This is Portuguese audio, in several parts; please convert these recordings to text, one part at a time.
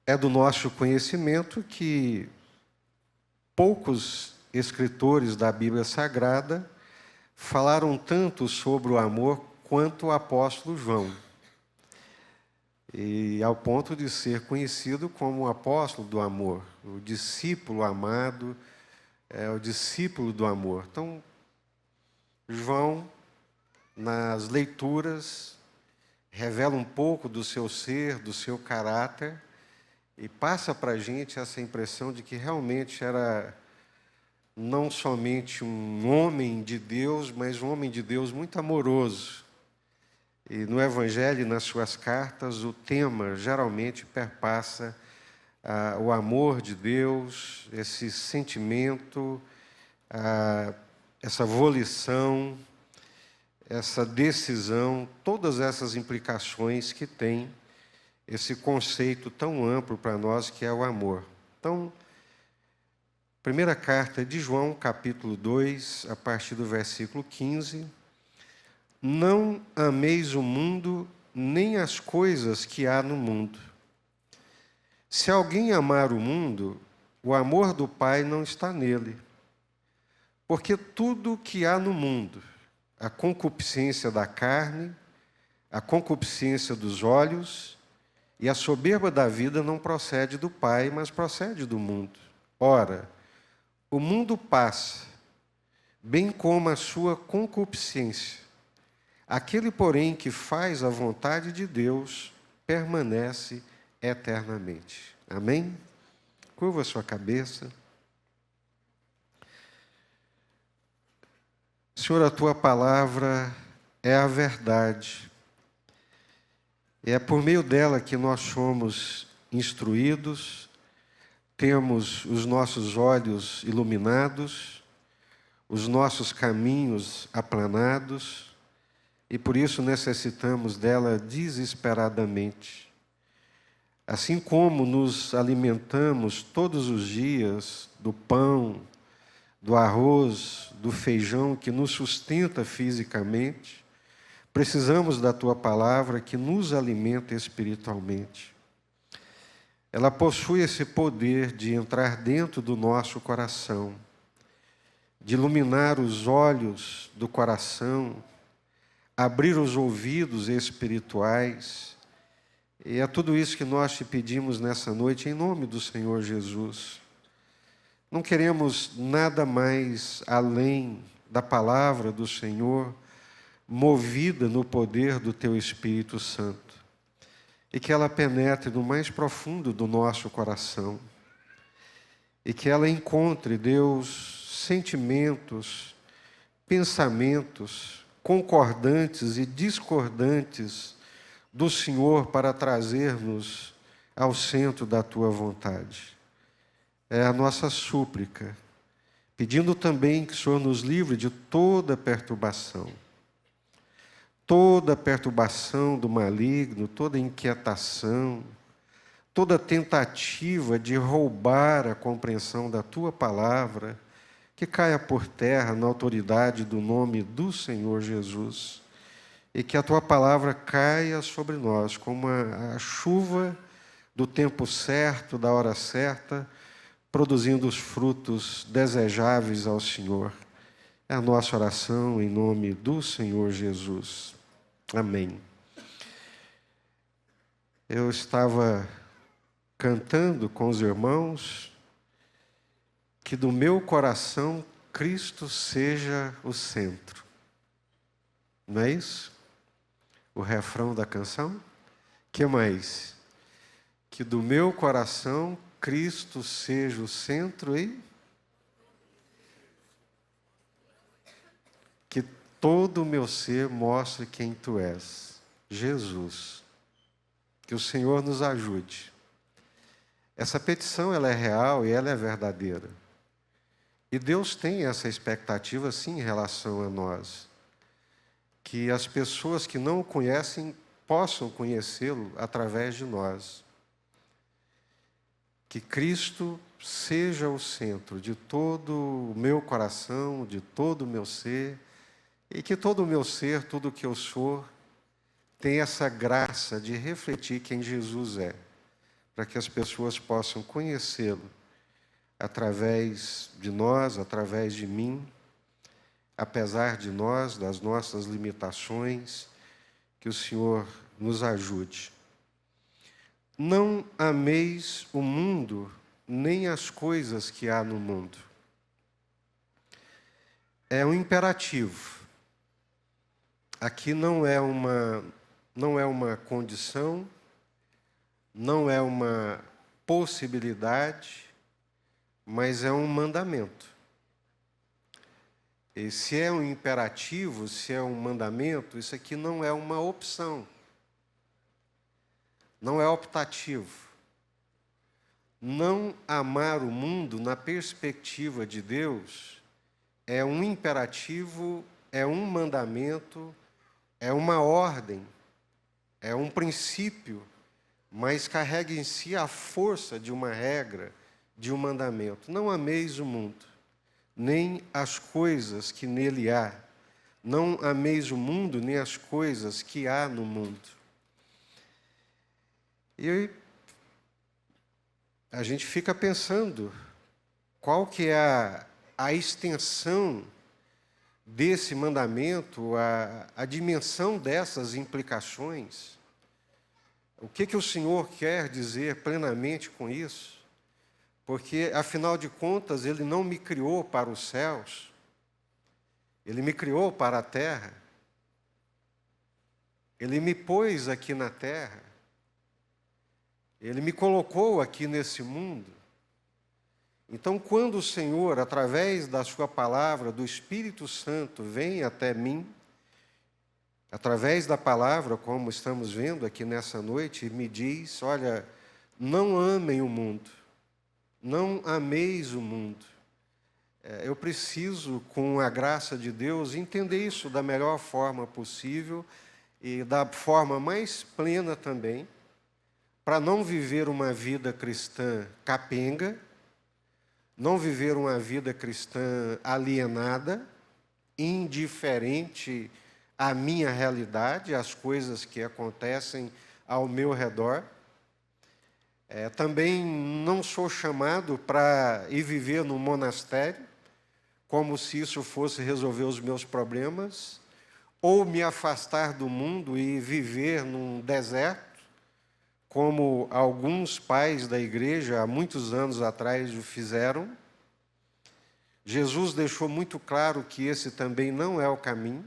É do nosso conhecimento que poucos escritores da Bíblia Sagrada falaram tanto sobre o amor quanto o apóstolo João. E ao ponto de ser conhecido como o apóstolo do amor, o discípulo amado, o discípulo do amor. Então, João, nas leituras, revela um pouco do seu ser, do seu caráter, e passa para a gente essa impressão de que realmente era não somente um homem de Deus, mas um homem de Deus muito amoroso. E no Evangelho e nas suas cartas, o tema geralmente perpassa o amor de Deus, esse sentimento, essa volição, essa decisão, todas essas implicações que tem esse conceito tão amplo para nós que é o amor. Então, primeira carta de João, capítulo 2, a partir do versículo 15. Não ameis o mundo, nem as coisas que há no mundo. Se alguém amar o mundo, o amor do Pai não está nele. Porque tudo que há no mundo, a concupiscência da carne, a concupiscência dos olhos e a soberba da vida não procede do Pai, mas procede do mundo. Ora, o mundo passa, bem como a sua concupiscência. Aquele, porém, que faz a vontade de Deus, permanece eternamente. Amém? Curva a sua cabeça. Senhor, a Tua palavra é a verdade. É por meio dela que nós somos instruídos, temos os nossos olhos iluminados, os nossos caminhos aplanados, e por isso necessitamos dela desesperadamente. Assim como nos alimentamos todos os dias do pão, do arroz, do feijão que nos sustenta fisicamente, precisamos da Tua palavra que nos alimenta espiritualmente. Ela possui esse poder de entrar dentro do nosso coração, de iluminar os olhos do coração, abrir os ouvidos espirituais. E é tudo isso que nós te pedimos nessa noite, em nome do Senhor Jesus. Não queremos nada mais além da palavra do Senhor, movida no poder do Teu Espírito Santo, e que ela penetre no mais profundo do nosso coração, e que ela encontre, Deus, sentimentos, pensamentos concordantes e discordantes do Senhor para trazer-nos ao centro da Tua vontade. É a nossa súplica, pedindo também que o Senhor nos livre de toda perturbação do maligno, toda inquietação, toda tentativa de roubar a compreensão da Tua palavra, que caia por terra na autoridade do nome do Senhor Jesus, e que a Tua palavra caia sobre nós como a chuva do tempo certo, da hora certa, produzindo os frutos desejáveis ao Senhor. É a nossa oração em nome do Senhor Jesus. Amém. Eu estava cantando com os irmãos que do meu coração Cristo seja o centro. Não é isso? O refrão da canção? Que mais? Que do meu coração Cristo seja o centro e que todo o meu ser mostre quem Tu és, Jesus. Que o Senhor nos ajude. Essa petição ela é real e ela é verdadeira. E Deus tem essa expectativa, sim, em relação a nós. Que as pessoas que não o conhecem possam conhecê-lo através de nós. Que Cristo seja o centro de todo o meu coração, de todo o meu ser, e que todo o meu ser, tudo o que eu sou, tenha essa graça de refletir quem Jesus é, para que as pessoas possam conhecê-lo através de nós, através de mim, apesar de nós, das nossas limitações, que o Senhor nos ajude. Não ameis o mundo, nem as coisas que há no mundo. É um imperativo. Aqui não é uma condição, não é uma possibilidade, mas é um mandamento. E se é um imperativo, se é um mandamento, isso aqui não é uma opção. Não é optativo. Não amar o mundo na perspectiva de Deus é um imperativo, é um mandamento, é uma ordem, é um princípio, mas carrega em si a força de uma regra, de um mandamento. Não ameis o mundo, nem as coisas que nele há. Não ameis o mundo, nem as coisas que há no mundo. E a gente fica pensando, qual que é a extensão desse mandamento, a dimensão dessas implicações? O que o Senhor quer dizer plenamente com isso? Porque, afinal de contas, Ele não me criou para os céus, Ele me criou para a terra, Ele me pôs aqui na terra, Ele me colocou aqui nesse mundo. Então, quando o Senhor, através da sua palavra, do Espírito Santo, vem até mim, através da palavra, como estamos vendo aqui nessa noite, me diz, olha, não amem o mundo, não ameis o mundo. Eu preciso, com a graça de Deus, entender isso da melhor forma possível e da forma mais plena também, para não viver uma vida cristã capenga, não viver uma vida cristã alienada, indiferente à minha realidade, às coisas que acontecem ao meu redor. Também não sou chamado para ir viver num monastério, como se isso fosse resolver os meus problemas, ou me afastar do mundo e viver num deserto, como alguns pais da igreja há muitos anos atrás o fizeram. Jesus deixou muito claro que esse também não é o caminho.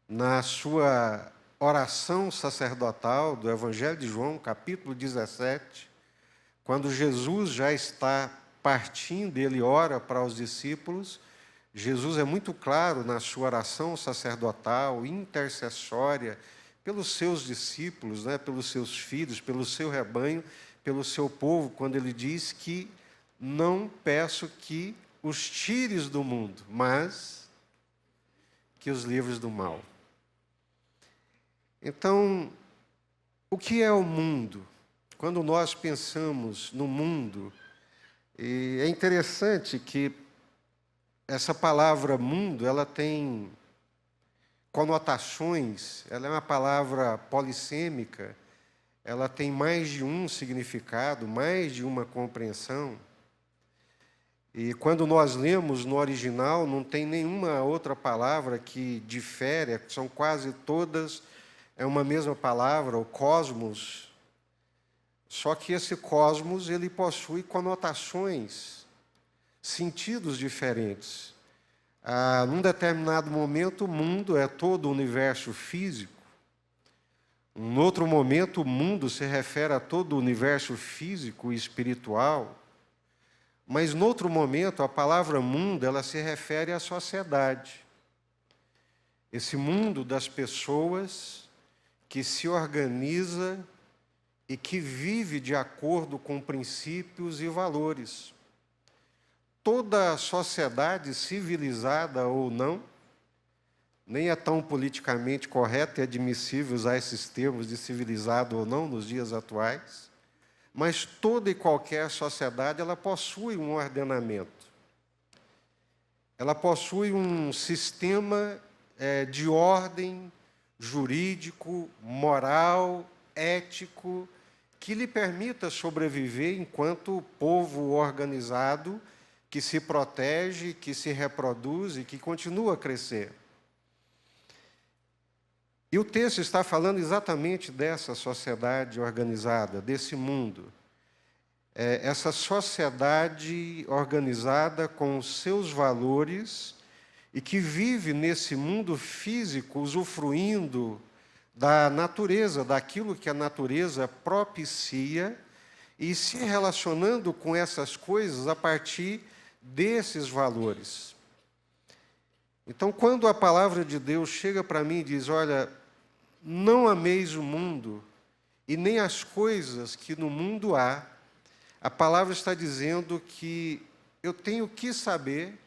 Na sua oração sacerdotal do Evangelho de João, capítulo 17, quando Jesus já está partindo, ele ora para os discípulos, Jesus é muito claro na sua oração sacerdotal, intercessória, pelos seus discípulos, pelos seus filhos, pelo seu rebanho, pelo seu povo, quando ele diz que não peço que os tires do mundo, mas que os livres do mal. Então, o que é o mundo? Quando nós pensamos no mundo, e é interessante que essa palavra mundo, ela tem conotações, ela é uma palavra polissêmica, ela tem mais de um significado, mais de uma compreensão. E quando nós lemos no original, não tem nenhuma outra palavra que difere, são quase todas, é uma mesma palavra, o cosmos. Só que esse cosmos, ele possui conotações, sentidos diferentes. Num determinado momento, o mundo é todo o universo físico. Em outro momento, o mundo se refere a todo o universo físico e espiritual. Mas, em outro momento, a palavra mundo, ela se refere à sociedade. Esse mundo das pessoas que se organiza e que vive de acordo com princípios e valores. Toda sociedade, civilizada ou não, nem é tão politicamente correto e admissível usar esses termos de civilizado ou não nos dias atuais, mas toda e qualquer sociedade, ela possui um ordenamento. Ela possui um sistema de ordem jurídico, moral, ético, que lhe permita sobreviver enquanto povo organizado, que se protege, que se reproduz e que continua a crescer. E o texto está falando exatamente dessa sociedade organizada, desse mundo. Essa sociedade organizada com os seus valores e que vive nesse mundo físico, usufruindo da natureza, daquilo que a natureza propicia e se relacionando com essas coisas a partir desses valores. Então, quando a palavra de Deus chega para mim e diz, olha, não ameis o mundo e nem as coisas que no mundo há, a palavra está dizendo que eu tenho que saber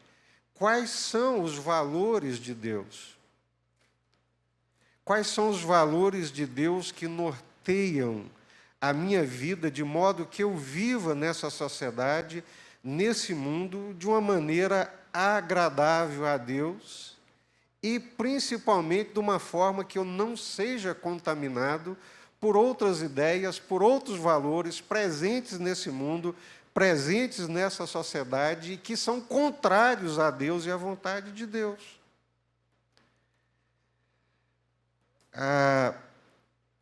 quais são os valores de Deus. Quais são os valores de Deus que norteiam a minha vida de modo que eu viva nessa sociedade, nesse mundo, de uma maneira agradável a Deus e, principalmente, de uma forma que eu não seja contaminado por outras ideias, por outros valores presentes nesse mundo, presentes nessa sociedade e que são contrários a Deus e à vontade de Deus.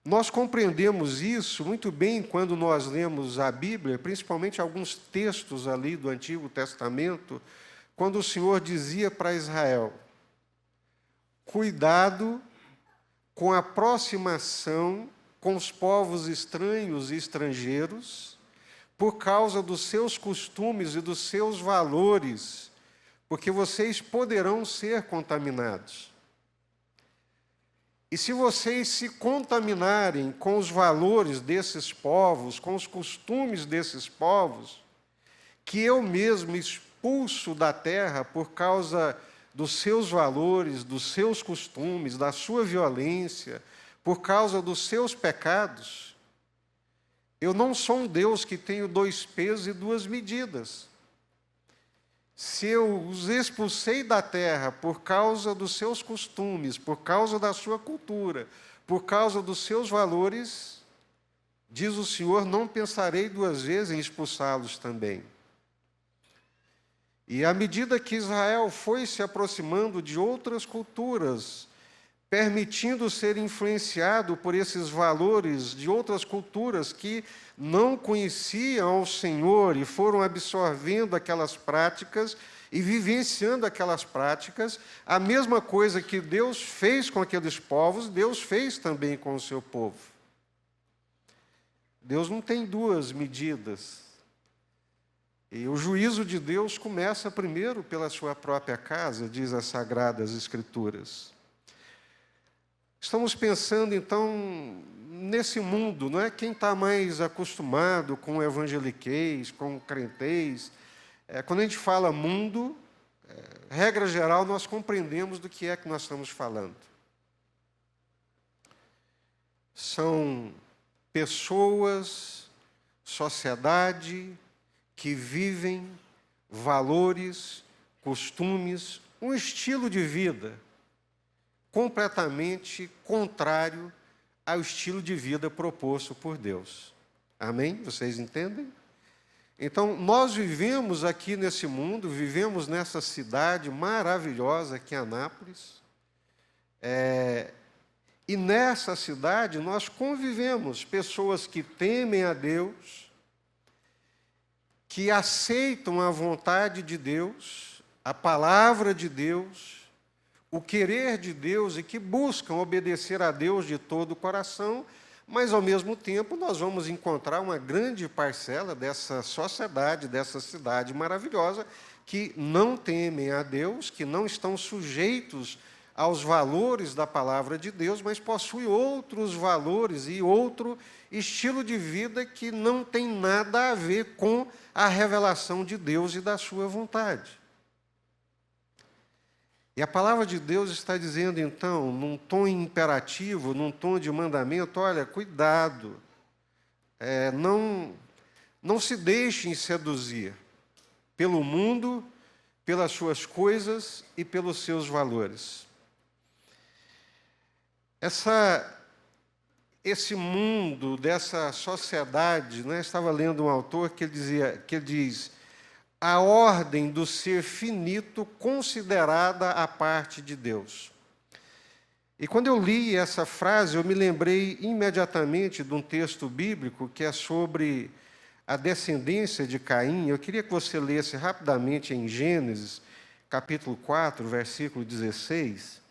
Nós compreendemos isso muito bem quando nós lemos a Bíblia, principalmente alguns textos ali do Antigo Testamento, quando o Senhor dizia para Israel, cuidado com a aproximação com os povos estranhos e estrangeiros, por causa dos seus costumes e dos seus valores, porque vocês poderão ser contaminados. E se vocês se contaminarem com os valores desses povos, com os costumes desses povos, que eu mesmo expulso da terra por causa dos seus valores, dos seus costumes, da sua violência, por causa dos seus pecados, eu não sou um Deus que tenho 2 pesos e 2 medidas. Se eu os expulsei da terra por causa dos seus costumes, por causa da sua cultura, por causa dos seus valores, diz o Senhor, não pensarei 2 vezes em expulsá-los também. E à medida que Israel foi se aproximando de outras culturas, permitindo ser influenciado por esses valores de outras culturas que não conheciam ao Senhor e foram absorvendo aquelas práticas e vivenciando aquelas práticas, a mesma coisa que Deus fez com aqueles povos, Deus fez também com o seu povo. Deus não tem 2 medidas. E o juízo de Deus começa primeiro pela sua própria casa, diz as Sagradas Escrituras. Estamos pensando, então, nesse mundo, não é? Quem está mais acostumado com o evangeliquez, com o crentez, quando a gente fala mundo, regra geral, nós compreendemos do que é que nós estamos falando. São pessoas, sociedade, que vivem valores, costumes, um estilo de vida completamente contrário ao estilo de vida proposto por Deus. Amém? Vocês entendem? Então, nós vivemos aqui nesse mundo, vivemos nessa cidade maravilhosa que é Anápolis, e nessa cidade nós convivemos pessoas que temem a Deus, que aceitam a vontade de Deus, a palavra de Deus, o querer de Deus e que buscam obedecer a Deus de todo o coração, mas, ao mesmo tempo, nós vamos encontrar uma grande parcela dessa sociedade, dessa cidade maravilhosa, que não temem a Deus, que não estão sujeitos aos valores da palavra de Deus, mas possuem outros valores e outro estilo de vida que não tem nada a ver com a revelação de Deus e da sua vontade. E a palavra de Deus está dizendo, então, num tom imperativo, num tom de mandamento, olha, cuidado, não se deixem seduzir pelo mundo, pelas suas coisas e pelos seus valores. esse mundo, dessa sociedade, né? Estava lendo um autor que ele diz, a ordem do ser finito considerada a parte de Deus. E quando eu li essa frase, eu me lembrei imediatamente de um texto bíblico que é sobre a descendência de Caim. Eu queria que você lesse rapidamente em Gênesis, capítulo 4, versículo 16.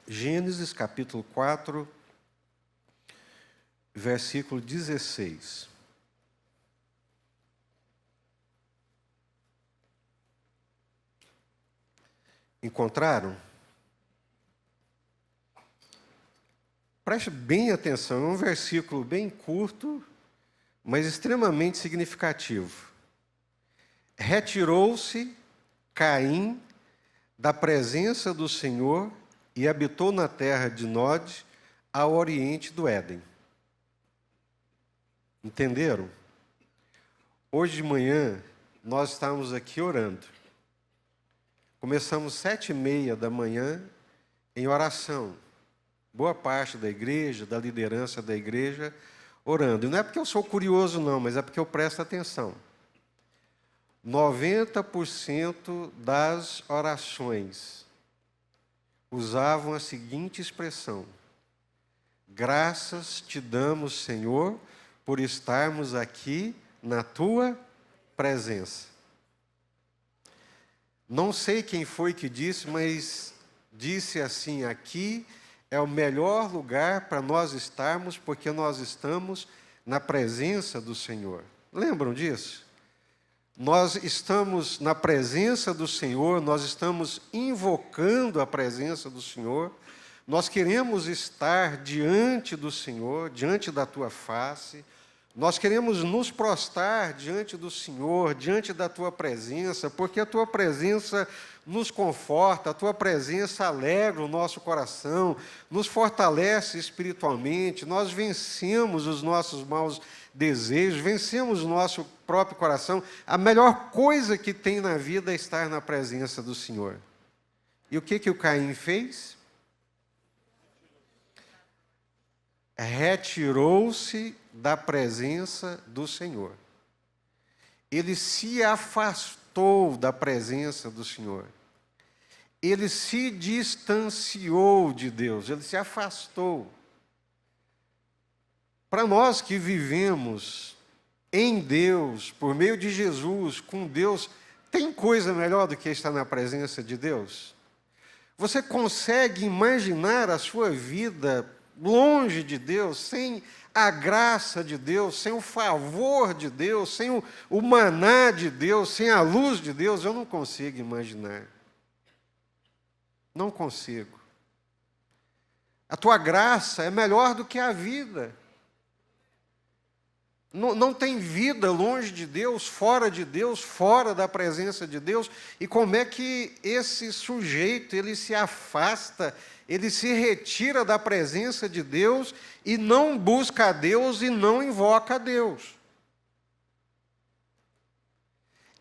Gênesis, capítulo 4, versículo 16. Encontraram? Preste bem atenção, é um versículo bem curto, mas extremamente significativo. Retirou-se Caim da presença do Senhor e habitou na terra de Nod, ao oriente do Éden. Entenderam? Hoje de manhã, nós estávamos aqui orando. Começamos 7h30 da manhã em oração. Boa parte da igreja, da liderança da igreja, orando. E não é porque eu sou curioso, não, mas é porque eu presto atenção. 90% das orações usavam a seguinte expressão: graças te damos, Senhor, por estarmos aqui na tua presença. Não sei quem foi que disse, mas disse assim: aqui é o melhor lugar para nós estarmos, porque nós estamos na presença do Senhor. Lembram disso? Nós estamos na presença do Senhor, nós estamos invocando a presença do Senhor, nós queremos estar diante do Senhor, diante da tua face, nós queremos nos prostrar diante do Senhor, diante da tua presença, porque a tua presença nos conforta, a tua presença alegra o nosso coração, nos fortalece espiritualmente, nós vencemos os nossos maus desejos, vencemos o nosso próprio coração. A melhor coisa que tem na vida é estar na presença do Senhor. E o que o Caim fez? Retirou-se da presença do Senhor. Ele se afastou da presença do Senhor. Ele se distanciou de Deus, ele se afastou. Para nós que vivemos em Deus, por meio de Jesus, com Deus, tem coisa melhor do que estar na presença de Deus? Você consegue imaginar a sua vida longe de Deus, sem a graça de Deus, sem o favor de Deus, sem o maná de Deus, sem a luz de Deus? Eu não consigo imaginar. Não consigo. A tua graça é melhor do que a vida. Não tem vida longe de Deus, fora da presença de Deus. E como é que esse sujeito, ele se afasta, ele se retira da presença de Deus e não busca a Deus e não invoca a Deus?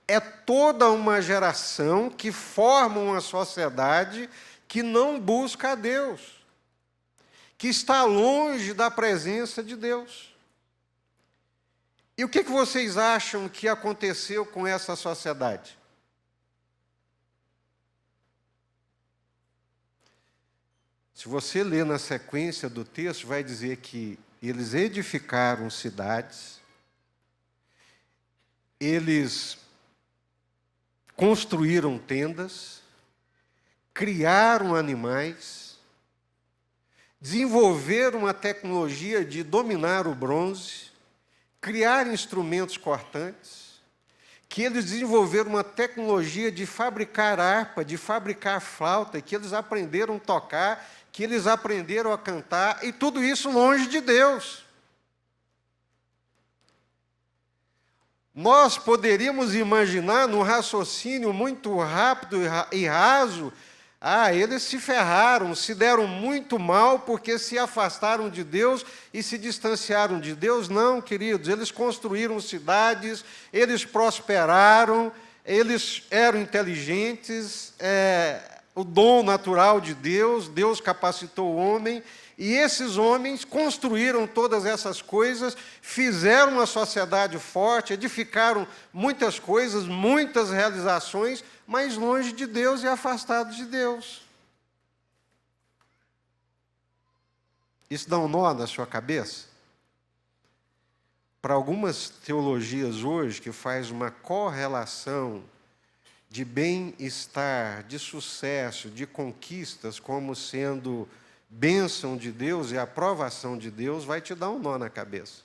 É toda uma geração que forma uma sociedade que não busca a Deus, que está longe da presença de Deus. E o que vocês acham que aconteceu com essa sociedade? Se você ler na sequência do texto, vai dizer que eles edificaram cidades, eles construíram tendas, criaram animais, desenvolveram a tecnologia de dominar o bronze, criar instrumentos cortantes, que eles desenvolveram uma tecnologia de fabricar harpa, de fabricar flauta, que eles aprenderam a tocar, que eles aprenderam a cantar, e tudo isso longe de Deus. Nós poderíamos imaginar, num raciocínio muito rápido e raso, eles se ferraram, se deram muito mal porque se afastaram de Deus e se distanciaram de Deus. Não, queridos, eles construíram cidades, eles prosperaram, eles eram inteligentes, o dom natural de Deus, Deus capacitou o homem, e esses homens construíram todas essas coisas, fizeram uma sociedade forte, edificaram muitas coisas, muitas realizações, mas longe de Deus e afastados de Deus. Isso dá um nó na sua cabeça? Para algumas teologias hoje, que faz uma correlação de bem-estar, de sucesso, de conquistas, como sendo bênção de Deus e aprovação de Deus, vai te dar um nó na cabeça.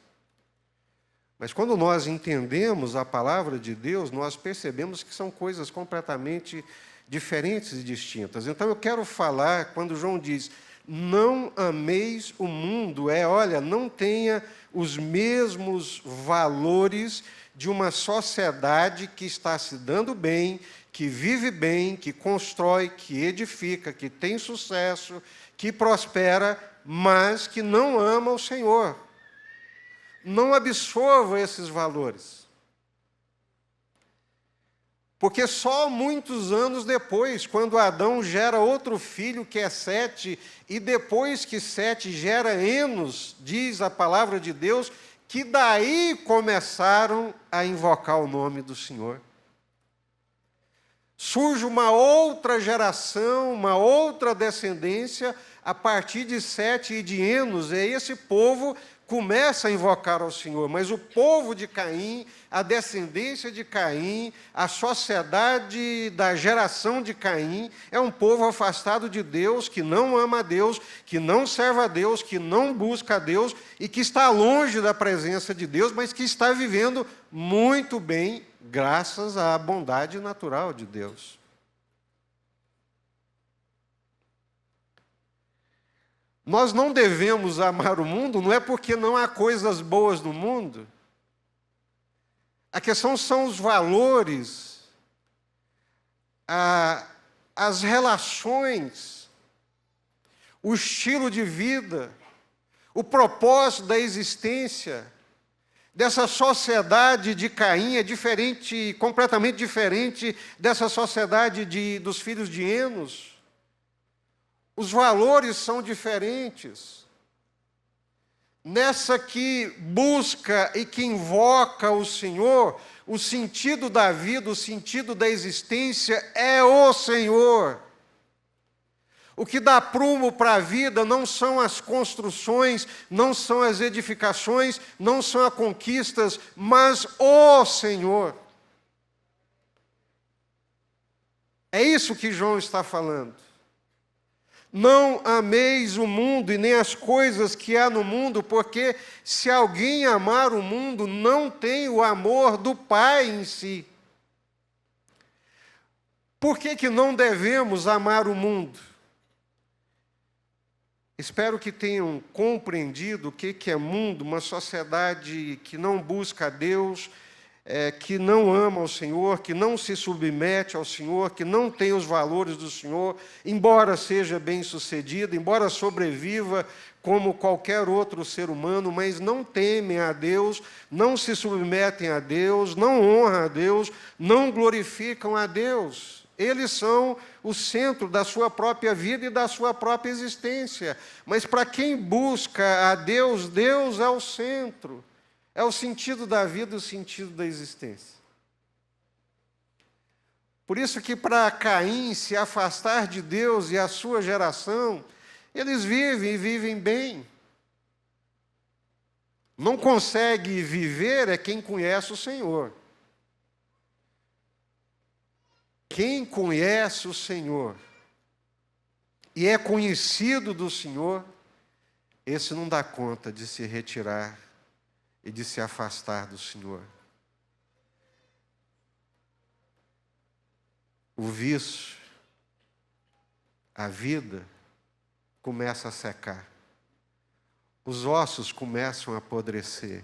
Mas quando nós entendemos a palavra de Deus, nós percebemos que são coisas completamente diferentes e distintas. Então eu quero falar, quando João diz, não ameis o mundo, olha, não tenha os mesmos valores de uma sociedade que está se dando bem, que vive bem, que constrói, que edifica, que tem sucesso, que prospera, mas que não ama o Senhor. Não absorva esses valores. Porque só muitos anos depois, quando Adão gera outro filho, que é Sete, e depois que Sete gera Enos, diz a palavra de Deus, que daí começaram a invocar o nome do Senhor. Surge uma outra geração, uma outra descendência, a partir de Sete e de Enos, e esse povo começa a invocar ao Senhor, mas o povo de Caim, a descendência de Caim, a sociedade da geração de Caim, é um povo afastado de Deus, que não ama a Deus, que não serve a Deus, que não busca a Deus e que está longe da presença de Deus, mas que está vivendo muito bem, graças à bondade natural de Deus. Nós não devemos amar o mundo, não é porque não há coisas boas no mundo. A questão são os valores, as relações, o estilo de vida, o propósito da existência dessa sociedade de Caim é diferente, completamente diferente dessa sociedade dos filhos de Enos. Os valores são diferentes. Nessa que busca e que invoca o Senhor, o sentido da vida, o sentido da existência é o Senhor. O que dá prumo para a vida não são as construções, não são as edificações, não são as conquistas, mas o Senhor. É isso que João está falando. Não ameis o mundo e nem as coisas que há no mundo, porque se alguém amar o mundo, não tem o amor do Pai em si. Por que não devemos amar o mundo? Espero que tenham compreendido o que é mundo, uma sociedade que não busca a Deus, que não ama o Senhor, que não se submete ao Senhor, que não tem os valores do Senhor, embora seja bem-sucedido, embora sobreviva como qualquer outro ser humano, mas não temem a Deus, não se submetem a Deus, não honram a Deus, não glorificam a Deus. Eles são o centro da sua própria vida e da sua própria existência. Mas para quem busca a Deus, Deus é o centro. É o sentido da vida, o sentido da existência. Por isso que para Caim se afastar de Deus e a sua geração, eles vivem e vivem bem. Não consegue viver é quem conhece o Senhor. Quem conhece o Senhor e é conhecido do Senhor, esse não dá conta de se retirar e de se afastar do Senhor. O vício, a vida, começa a secar. Os ossos começam a apodrecer.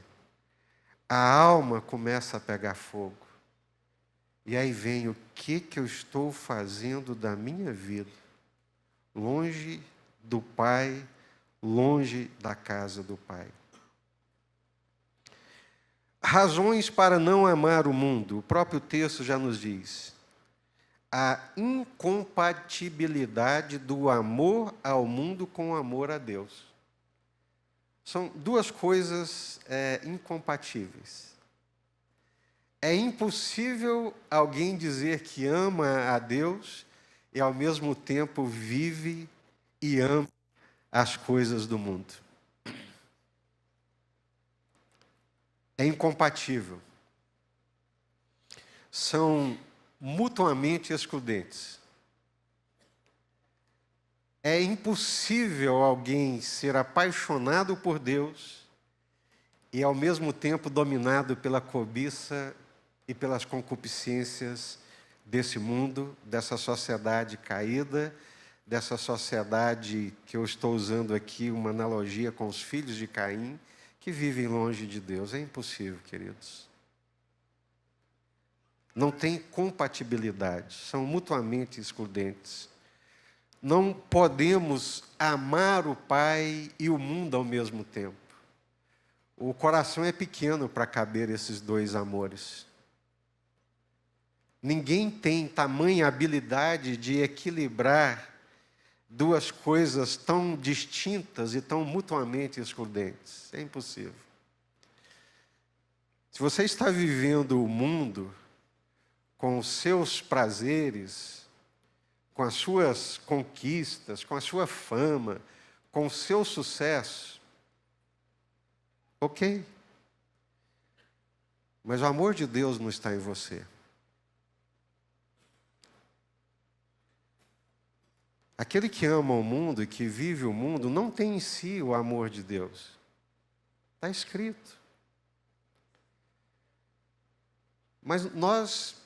A alma começa a pegar fogo. E aí vem o que eu estou fazendo da minha vida? Longe do Pai, longe da casa do Pai. Razões para não amar o mundo. O próprio texto já nos diz. A incompatibilidade do amor ao mundo com o amor a Deus. São duas coisas incompatíveis. É impossível alguém dizer que ama a Deus e, ao mesmo tempo, vive e ama as coisas do mundo. É incompatível. São mutuamente excludentes. É impossível alguém ser apaixonado por Deus e, ao mesmo tempo, dominado pela cobiça e pelas concupiscências desse mundo, dessa sociedade caída, dessa sociedade que eu estou usando aqui uma analogia com os filhos de Caim, que vivem longe de Deus. É impossível, queridos. Não tem compatibilidade, são mutuamente excludentes. Não podemos amar o Pai e o mundo ao mesmo tempo. O coração é pequeno para caber esses dois amores. Ninguém tem tamanha habilidade de equilibrar duas coisas tão distintas e tão mutuamente excludentes. É impossível. Se você está vivendo o mundo com os seus prazeres, com as suas conquistas, com a sua fama, com o seu sucesso, ok. Mas o amor de Deus não está em você. Aquele que ama o mundo e que vive o mundo não tem em si o amor de Deus. Está escrito. Mas nós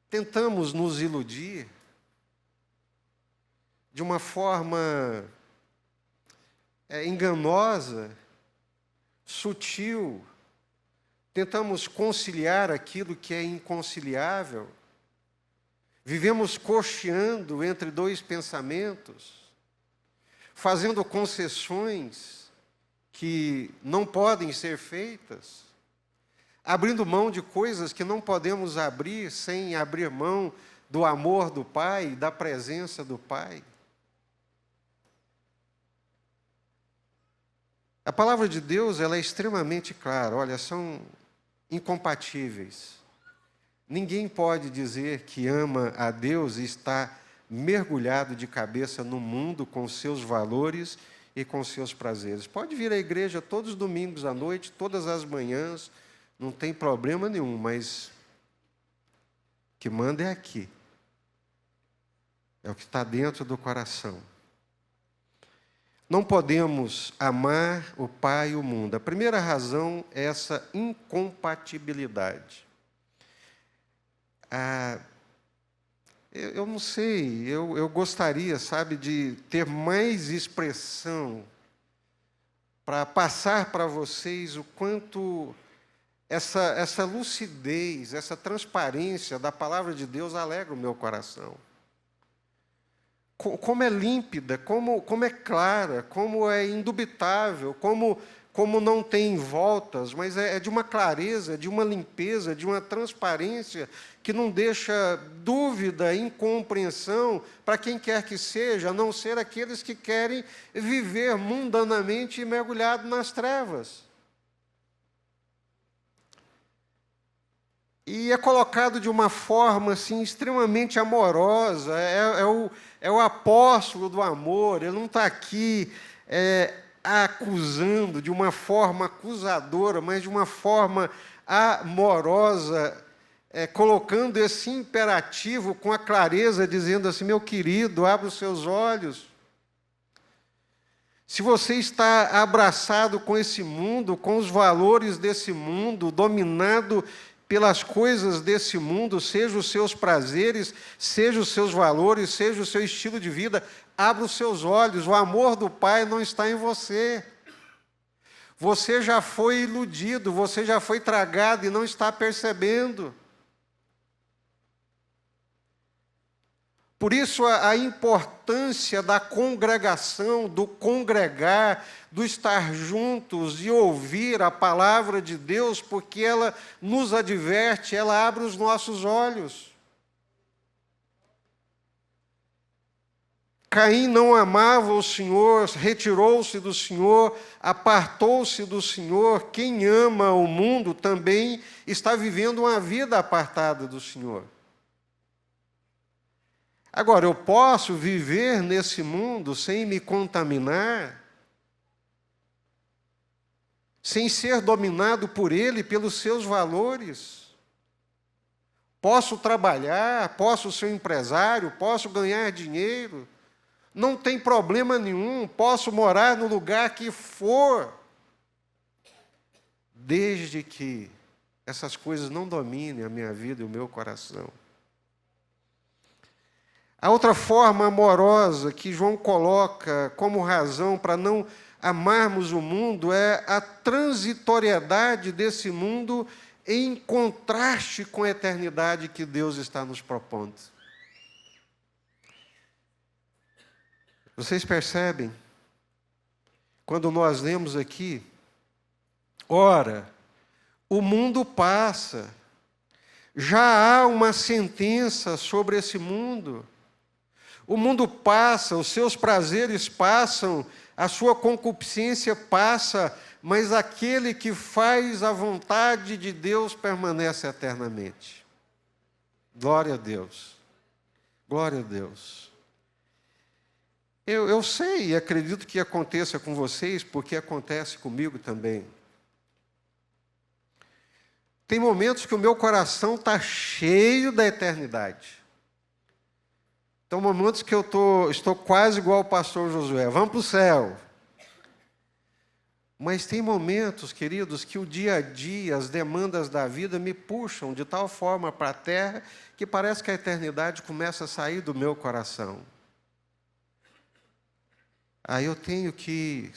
tentamos nos iludir de uma forma enganosa, sutil. Tentamos conciliar aquilo que é inconciliável. Vivemos cocheando entre dois pensamentos, fazendo concessões que não podem ser feitas, abrindo mão de coisas que não podemos abrir sem abrir mão do amor do Pai, da presença do Pai. A palavra de Deus, ela é extremamente clara. Olha, são incompatíveis. Ninguém pode dizer que ama a Deus e está mergulhado de cabeça no mundo com seus valores e com seus prazeres. Pode vir à igreja todos os domingos à noite, todas as manhãs, não tem problema nenhum, mas o que manda é aqui. É o que está dentro do coração. Não podemos amar o Pai e o mundo. A primeira razão é essa incompatibilidade. Eu não sei, eu gostaria, sabe, de ter mais expressão para passar para vocês o quanto essa lucidez, essa transparência da palavra de Deus alegra o meu coração. Como é límpida, como é clara, como é indubitável, como não tem voltas, mas é de uma clareza, de uma limpeza, de uma transparência que não deixa dúvida, incompreensão para quem quer que seja, a não ser aqueles que querem viver mundanamente mergulhado nas trevas. E é colocado de uma forma assim, extremamente amorosa, é o apóstolo do amor, ele não está aqui acusando de uma forma acusadora, mas de uma forma amorosa, colocando esse imperativo com a clareza, dizendo assim, meu querido, abra os seus olhos. Se você está abraçado com esse mundo, com os valores desse mundo, dominado pelas coisas desse mundo, seja os seus prazeres, seja os seus valores, seja o seu estilo de vida, abra os seus olhos, o amor do Pai não está em você. Você já foi iludido, você já foi tragado e não está percebendo. Por isso, a importância da congregação, do congregar, do estar juntos e ouvir a palavra de Deus, porque ela nos adverte, ela abre os nossos olhos. Caim não amava o Senhor, retirou-se do Senhor, apartou-se do Senhor. Quem ama o mundo também está vivendo uma vida apartada do Senhor. Agora, eu posso viver nesse mundo sem me contaminar, sem ser dominado por ele, pelos seus valores. Posso trabalhar, posso ser empresário, posso ganhar dinheiro, não tem problema nenhum, posso morar no lugar que for, desde que essas coisas não dominem a minha vida e o meu coração. A outra forma amorosa que João coloca como razão para não amarmos o mundo é a transitoriedade desse mundo em contraste com a eternidade que Deus está nos propondo. Vocês percebem? Quando nós lemos aqui, ora, o mundo passa, já há uma sentença sobre esse mundo. O mundo passa, os seus prazeres passam, a sua concupiscência passa, mas aquele que faz a vontade de Deus permanece eternamente. Glória a Deus. Glória a Deus. Eu sei e acredito que aconteça com vocês, porque acontece comigo também. Tem momentos que o meu coração está cheio da eternidade. Então, momentos que eu estou quase igual ao pastor Josué, vamos para o céu. Mas tem momentos, queridos, que o dia a dia, as demandas da vida me puxam de tal forma para a terra que parece que a eternidade começa a sair do meu coração. Aí eu tenho que,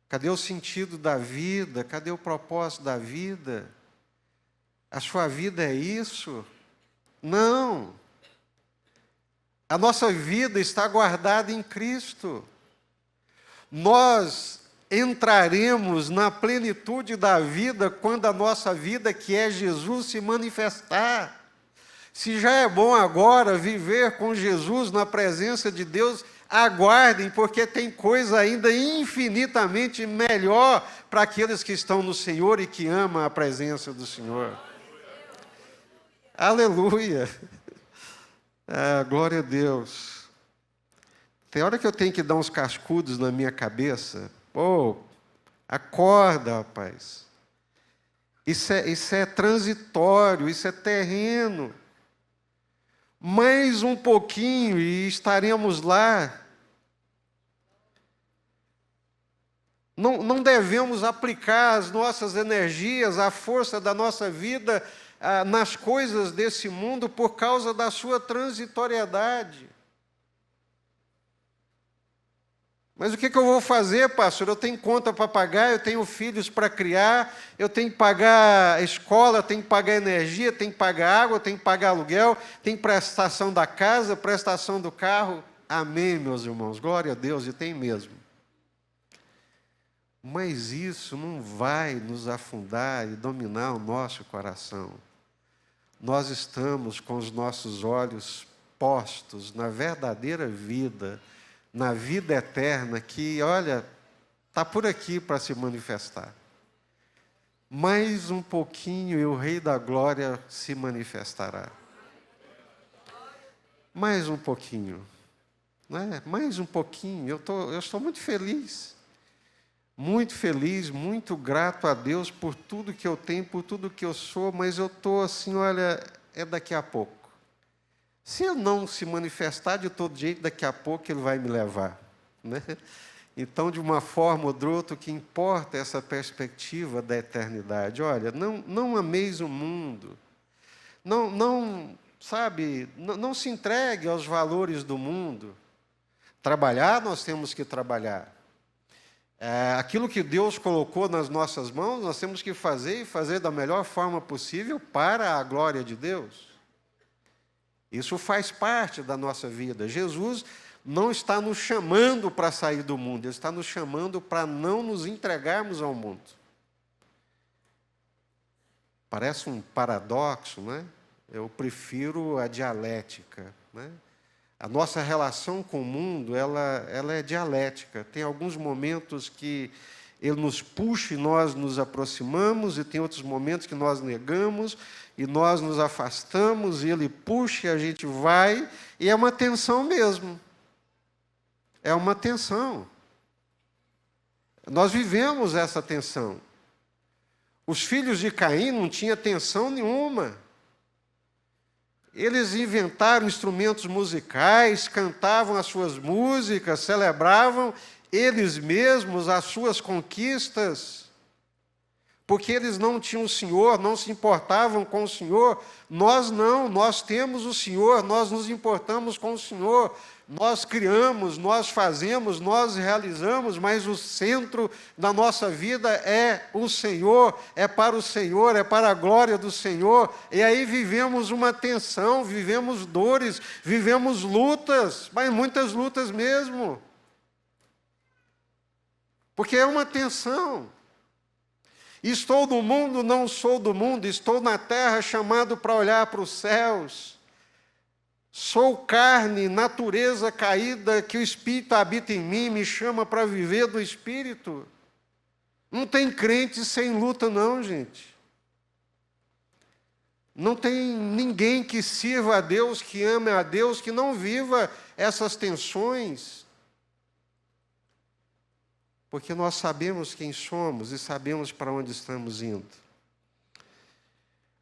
cadê o sentido da vida? Cadê o propósito da vida? A sua vida é isso? Não. A nossa vida está guardada em Cristo. Nós entraremos na plenitude da vida quando a nossa vida, que é Jesus, se manifestar. Se já é bom agora viver com Jesus na presença de Deus, aguardem, porque tem coisa ainda infinitamente melhor para aqueles que estão no Senhor e que amam a presença do Senhor. Aleluia! Glória a Deus. Tem hora que eu tenho que dar uns cascudos na minha cabeça. Acorda, rapaz. Isso é transitório, isso é terreno. Mais um pouquinho e estaremos lá. Não devemos aplicar as nossas energias, a força da nossa vida nas coisas desse mundo por causa da sua transitoriedade. Mas o que eu vou fazer, pastor? Eu tenho conta para pagar, eu tenho filhos para criar, eu tenho que pagar a escola, eu tenho que pagar energia, eu tenho que pagar água, eu tenho que pagar aluguel, tem prestação da casa, prestação do carro. Amém, meus irmãos, glória a Deus, e tem mesmo. Mas isso não vai nos afundar e dominar o nosso coração. Nós estamos com os nossos olhos postos na verdadeira vida, na vida eterna, que, olha, está por aqui para se manifestar. Mais um pouquinho e o Rei da Glória se manifestará. Mais um pouquinho. Né? Mais um pouquinho. Eu estou muito feliz. Muito feliz, muito grato a Deus por tudo que eu tenho, por tudo que eu sou, mas eu estou assim, olha, é daqui a pouco. Se eu não se manifestar de todo jeito, daqui a pouco Ele vai me levar. Né? Então, de uma forma ou de outra, o que importa é essa perspectiva da eternidade. Olha, não ameis o mundo. Não se entregue aos valores do mundo. Trabalhar, nós temos que trabalhar. Aquilo que Deus colocou nas nossas mãos, nós temos que fazer e fazer da melhor forma possível para a glória de Deus. Isso faz parte da nossa vida. Jesus não está nos chamando para sair do mundo, Ele está nos chamando para não nos entregarmos ao mundo. Parece um paradoxo, né? Eu prefiro a dialética, né? A nossa relação com o mundo, ela é dialética. Tem alguns momentos que Ele nos puxa e nós nos aproximamos, e tem outros momentos que nós negamos, e nós nos afastamos, e Ele puxa e a gente vai, e é uma tensão mesmo. É uma tensão. Nós vivemos essa tensão. Os filhos de Caim não tinham tensão nenhuma. Eles inventaram instrumentos musicais, cantavam as suas músicas, celebravam eles mesmos as suas conquistas, porque eles não tinham o Senhor, não se importavam com o Senhor. Nós não, nós temos o Senhor, nós nos importamos com o Senhor. Nós criamos, nós fazemos, nós realizamos, mas o centro da nossa vida é o Senhor, é para o Senhor, é para a glória do Senhor. E aí vivemos uma tensão, vivemos dores, vivemos lutas, mas muitas lutas mesmo. Porque é uma tensão. Estou no mundo, não sou do mundo, estou na terra chamado para olhar para os céus. Sou carne, natureza caída, que o Espírito habita em mim, me chama para viver do Espírito. Não tem crente sem luta, não, gente. Não tem ninguém que sirva a Deus, que ame a Deus, que não viva essas tensões. Porque nós sabemos quem somos e sabemos para onde estamos indo.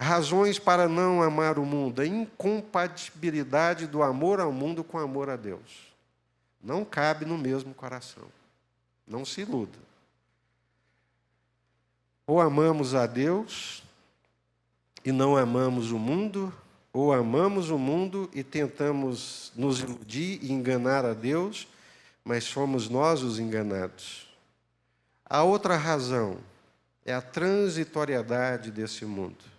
Razões para não amar o mundo, a incompatibilidade do amor ao mundo com o amor a Deus. Não cabe no mesmo coração. Não se iluda. Ou amamos a Deus e não amamos o mundo, ou amamos o mundo e tentamos nos iludir e enganar a Deus, mas somos nós os enganados. A outra razão é a transitoriedade desse mundo.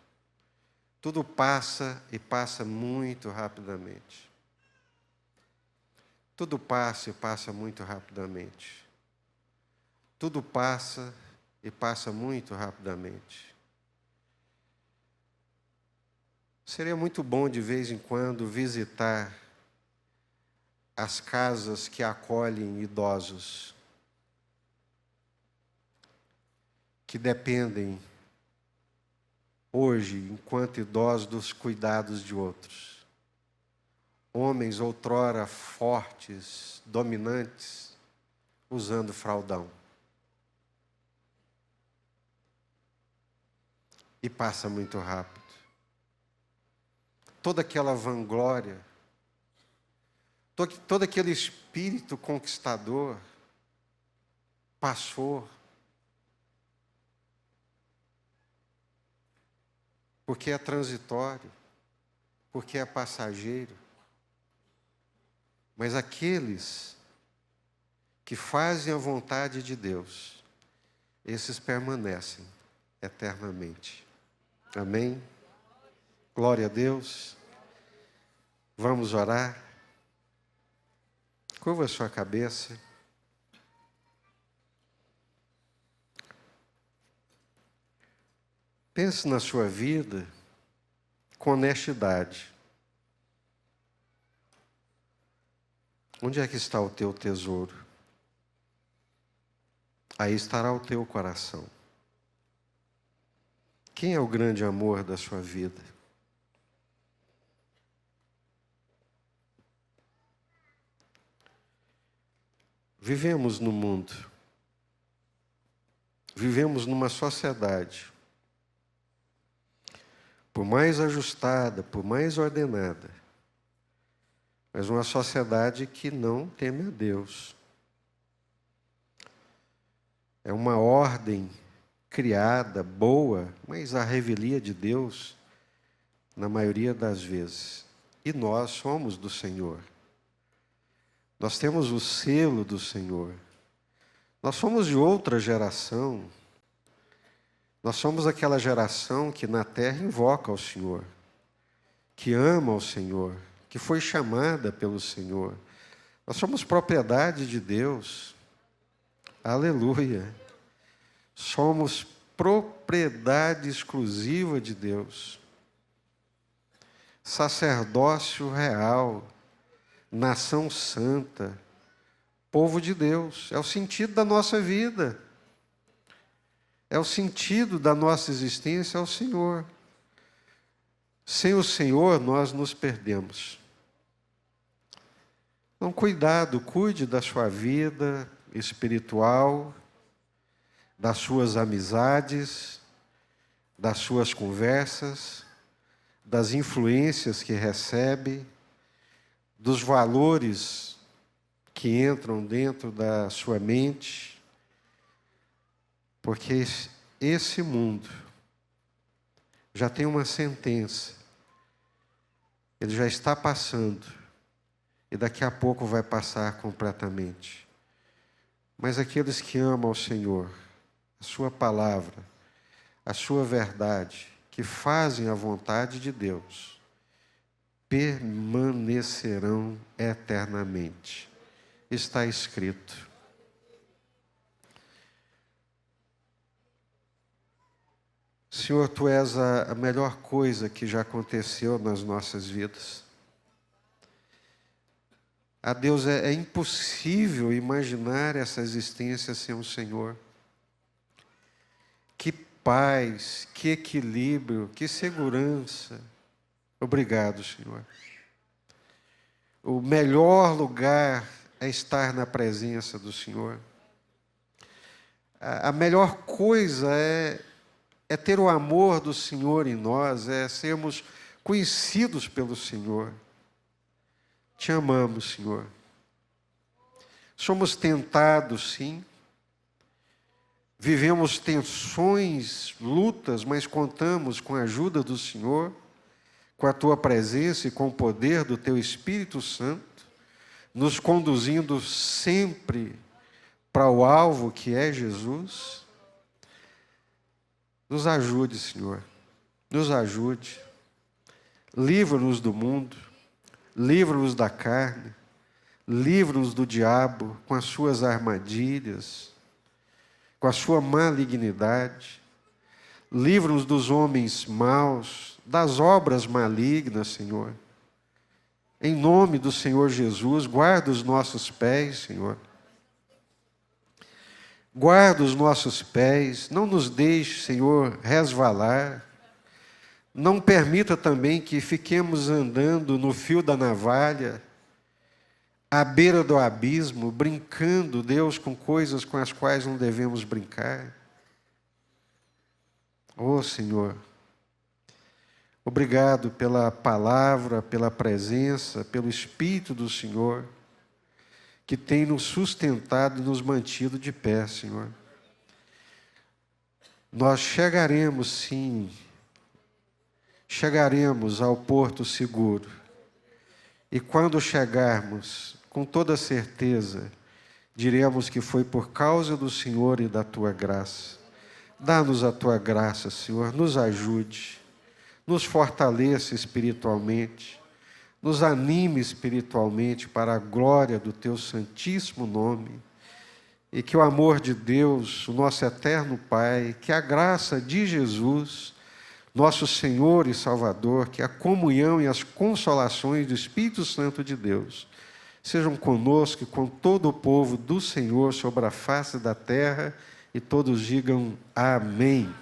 Tudo passa e passa muito rapidamente. Tudo passa e passa muito rapidamente. Tudo passa e passa muito rapidamente. Seria muito bom, de vez em quando, visitar as casas que acolhem idosos, que dependem hoje, enquanto idosos, dos cuidados de outros. Homens outrora fortes, dominantes, usando fraldão. E passa muito rápido. Toda aquela vanglória, todo aquele espírito conquistador passou. Porque é transitório, porque é passageiro. Mas aqueles que fazem a vontade de Deus, esses permanecem eternamente. Amém? Glória a Deus. Vamos orar. Curva a sua cabeça. Pense na sua vida com honestidade. Onde é que está o teu tesouro? Aí estará o teu coração. Quem é o grande amor da sua vida? Vivemos no mundo. Vivemos numa sociedade, por mais ajustada, por mais ordenada, mas uma sociedade que não teme a Deus. É uma ordem criada, boa, mas a revelia de Deus, na maioria das vezes. E nós somos do Senhor. Nós temos o selo do Senhor. Nós somos de outra geração. Nós somos aquela geração que na terra invoca ao Senhor, que ama ao Senhor, que foi chamada pelo Senhor. Nós somos propriedade de Deus. Aleluia. Somos propriedade exclusiva de Deus. Sacerdócio real, nação santa, povo de Deus. É o sentido da nossa vida. É o sentido da nossa existência ao Senhor. Sem o Senhor, nós nos perdemos. Então, cuidado, cuide da sua vida espiritual, das suas amizades, das suas conversas, das influências que recebe, dos valores que entram dentro da sua mente, porque esse mundo já tem uma sentença, ele já está passando, e daqui a pouco vai passar completamente. Mas aqueles que amam ao Senhor, a sua palavra, a sua verdade, que fazem a vontade de Deus, permanecerão eternamente. Está escrito. Senhor, Tu és a melhor coisa que já aconteceu nas nossas vidas. A Deus, é impossível imaginar essa existência sem o Senhor. Que paz, que equilíbrio, que segurança. Obrigado, Senhor. O melhor lugar é estar na presença do Senhor. A melhor coisa é ter o amor do Senhor em nós, é sermos conhecidos pelo Senhor. Te amamos, Senhor. Somos tentados, sim. Vivemos tensões, lutas, mas contamos com a ajuda do Senhor, com a Tua presença e com o poder do Teu Espírito Santo, nos conduzindo sempre para o alvo que é Jesus. Nos ajude, Senhor, nos ajude. Livra-nos do mundo, livra-nos da carne, livra-nos do diabo com as suas armadilhas, com a sua malignidade. Livra-nos dos homens maus, das obras malignas, Senhor. Em nome do Senhor Jesus, guarda os nossos pés, Senhor. Guarda os nossos pés, não nos deixe, Senhor, resvalar. Não permita também que fiquemos andando no fio da navalha, à beira do abismo, brincando, Deus, com coisas com as quais não devemos brincar. Oh, Senhor, obrigado pela palavra, pela presença, pelo Espírito do Senhor, que tem nos sustentado e nos mantido de pé, Senhor. Nós chegaremos, sim, chegaremos ao porto seguro. E quando chegarmos, com toda certeza, diremos que foi por causa do Senhor e da Tua graça. Dá-nos a Tua graça, Senhor, nos ajude, nos fortaleça espiritualmente, nos anime espiritualmente para a glória do Teu santíssimo nome, e que o amor de Deus, o nosso eterno Pai, que a graça de Jesus, nosso Senhor e Salvador, que a comunhão e as consolações do Espírito Santo de Deus sejam conosco e com todo o povo do Senhor sobre a face da terra, e todos digam amém.